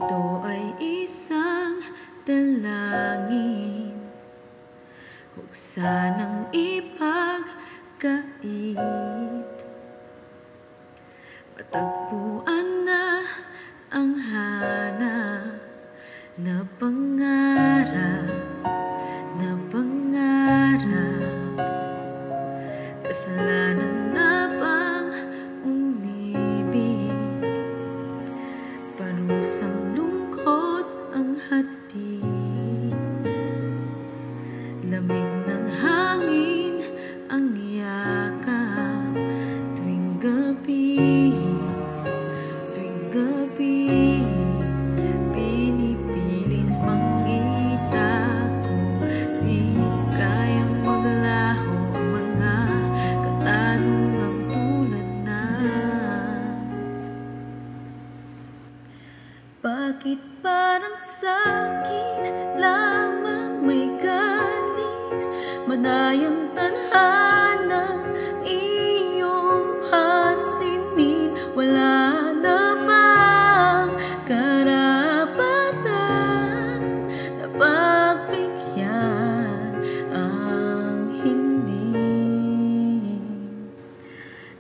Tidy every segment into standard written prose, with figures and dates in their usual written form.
Ito ay isang dalangin, huwag sanang ipagkait. Matagpuan na ang hanap na pangarap, na pangarap. Kasalanan na bang umibig? Parusang lungkot ang hatid, lamig ng hangin ang yakap tuwing gabi, tuwing gabi. Pinipilit mangitago, di kayang maglaho ang mga katanungang tulad na: bakit parang sa'kin lamang may galit? Madayang tadhana iyong pansinin. Wala na bang karapatan na pagbigyan ang hiling?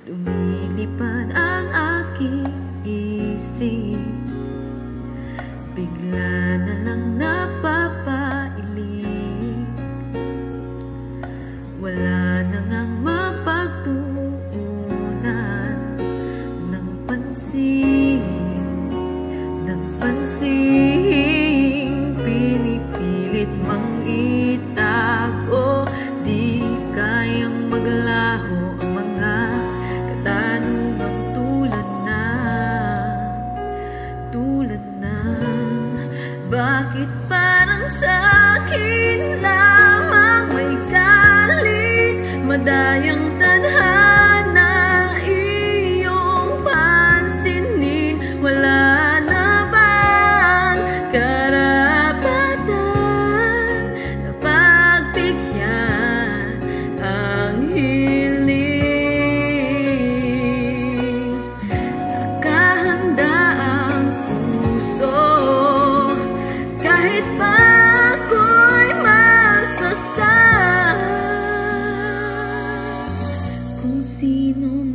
Lumilipad ang aking isip, bigla na lang napapailing. Wala na ngang mapagtuunan ng pansin, ng pansin. Pinipilit mang itago, di kayang maglaho ang mga katanungang tulad na, tulad na. Bakit parang sa'kin lamang may galit? Madayang tadhana iyong pansinin. Wala na bang karapatan na pagbigyan ang hiling? Nakahanda ang puso kahit pa ako'y masaktan. Kung sino